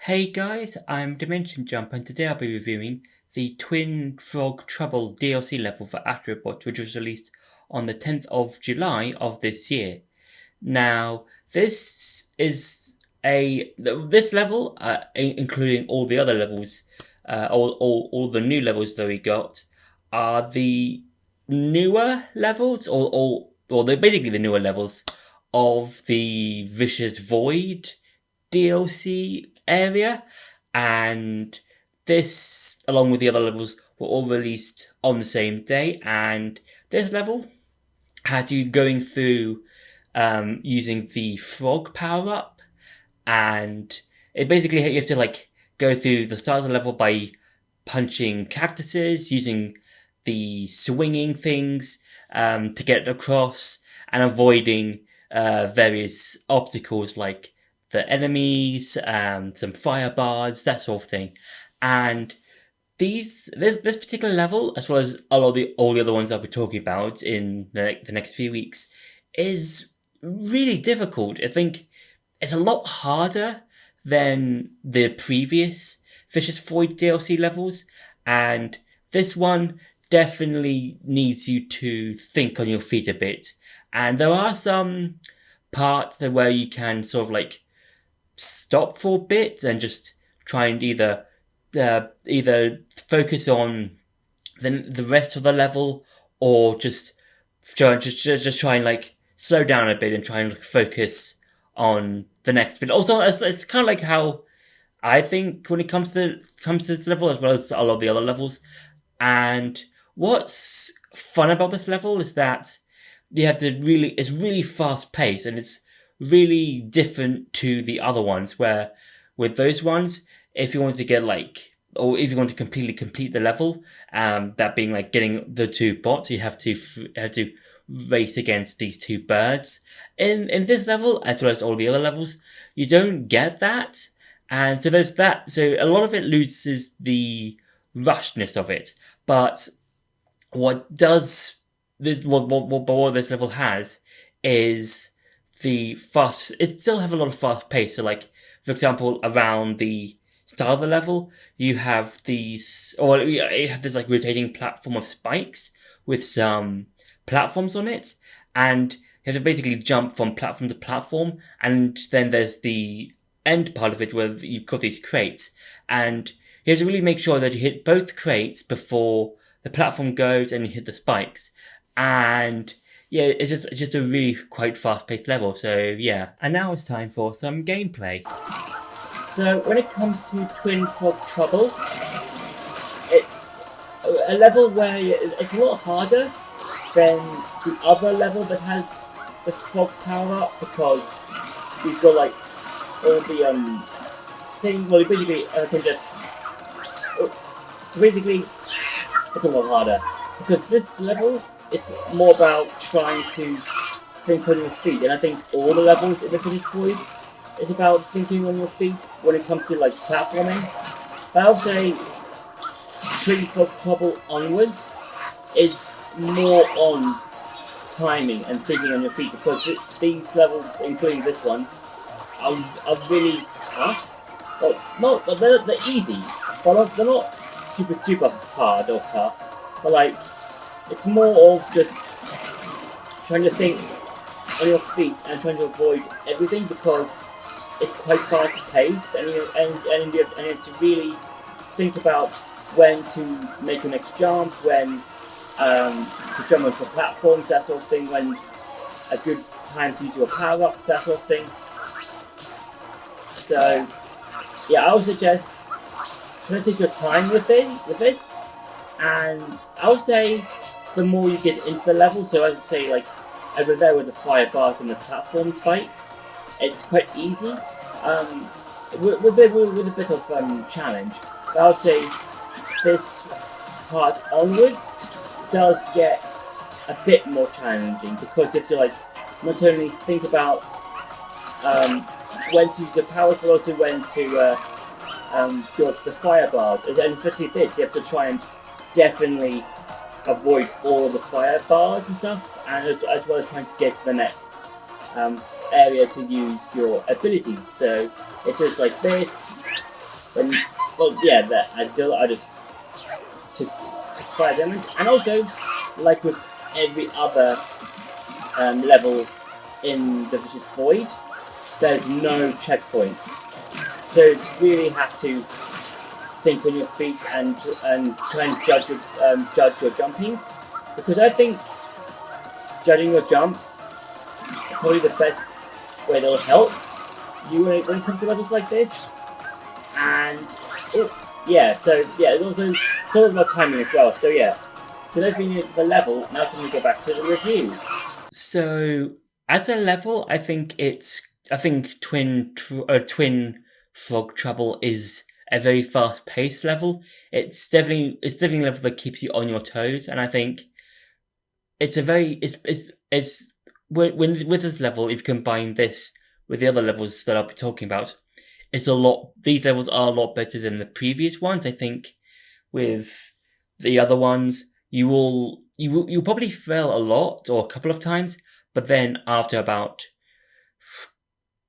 Hey guys, I'm Dimension Jump and today I'll be reviewing the Twin Frog Trouble DLC level for Astro Bot, which was released on the 10th of July of this year. Now, this level, including all the other levels, all the new levels that we got, are the newer levels, or they're basically the newer levels of the Vicious Void DLC area, and this, along with the other levels, were all released on the same day. And this level has you going through using the frog power up, and it basically you have to go through the start of the level by punching cactuses, using the swinging things to get across, and avoiding various obstacles like the enemies, some fire bars, that sort of thing. And this particular level, as well as all the other ones I'll be talking about in the next few weeks, is really difficult. I think it's a lot harder than the previous Vicious Void DLC levels, and this one definitely needs you to think on your feet a bit. And there are some parts where you can sort of stop for a bit and just try and either focus on the rest of the level, or just try and slow down a bit and try and focus on the next bit. Also, it's kind of like how I think when it comes to this level, as well as a lot of the other levels. And what's fun about this level is that it's really fast paced, and it's really different to the other ones, where with those ones, if you want to or if you want to completely complete the level, that being getting the two bots, you have to race against these two birds. In this level, as well as all the other levels, you don't get that, and so there's that. So a lot of it loses the rushness of it. But what this level has is it still have a lot of fast pace. So for example, around the start of the level, you have this rotating platform of spikes with some platforms on it, and you have to basically jump from platform to platform. And then there's the end part of it where you've got these crates, and you have to really make sure that you hit both crates before the platform goes and you hit the spikes. And yeah, it's just a really quite fast-paced level. So yeah, and now it's time for some gameplay. So when it comes to Twin Frog Trouble, it's a level where it's a lot harder than the other level that has the frog power up, because we've got all the thing. Well, basically, can just. So basically, it's a lot harder because this level is more about trying to think on your feet, and I think all the levels in the Vicious Void is about thinking on your feet when it comes to platforming. But I'll say Twin Frog Trouble onwards is more on timing and thinking on your feet, because these levels, including this one, are really tough. Well, they're easy, but they're not super hard or tough. But it's more of just trying to think on your feet and trying to avoid everything, because it's quite fast paced, and you have to really think about when to make your next jump, when to jump onto platforms, that sort of thing, when's a good time to use your power ups, that sort of thing. So yeah, I would suggest try to take your time with this, and I would say the more you get into the level, so I would say over there with the fire bars and the platform spikes, it's quite easy, with a bit of challenge. But I would say this part onwards does get a bit more challenging, because you have to not only think about when to use the powers, but also when to dodge the fire bars, and especially this, you have to try and definitely avoid all the fire bars and stuff, and as well as trying to get to the next area to use your abilities. So it's just like this, When, well, yeah, that I just to fire them, and also like with every other level in the Vicious Void, there's no checkpoints, so it's really have to think on your feet and try and judge your jumpings, because I think judging your jumps is probably the best way that'll help you when it comes to levels like this. And it's also sort of about timing as well. So yeah, so that's been the level. Now it's time to go back to the review. So as a level, I think Twin Frog Trouble is a very fast paced level. It's definitely a level that keeps you on your toes, and I think it's a very it's when with this level, if you combine this with the other levels that I'll be talking about, these levels are a lot better than the previous ones. I think with the other ones, you'll probably fail a lot or a couple of times, but then after about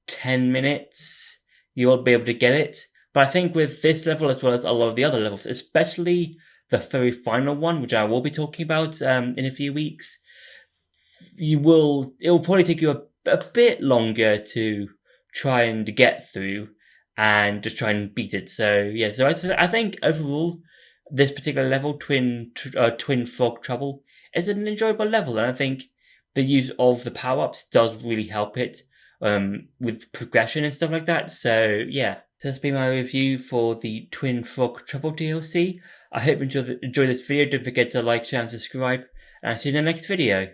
10 minutes, you'll be able to get it. But I think with this level, as well as a lot of the other levels, especially the very final one, which I will be talking about in a few weeks, it will probably take you a bit longer to try and get through and to try and beat it. So yeah, so I think overall, this particular level, Twin Frog Trouble, is an enjoyable level, and I think the use of the power ups does really help it with progression and stuff like that. So yeah, so that's been my review for the Twin Frog Trouble DLC. I hope you enjoy this video. Don't forget to like, share, and subscribe, and I'll see you in the next video.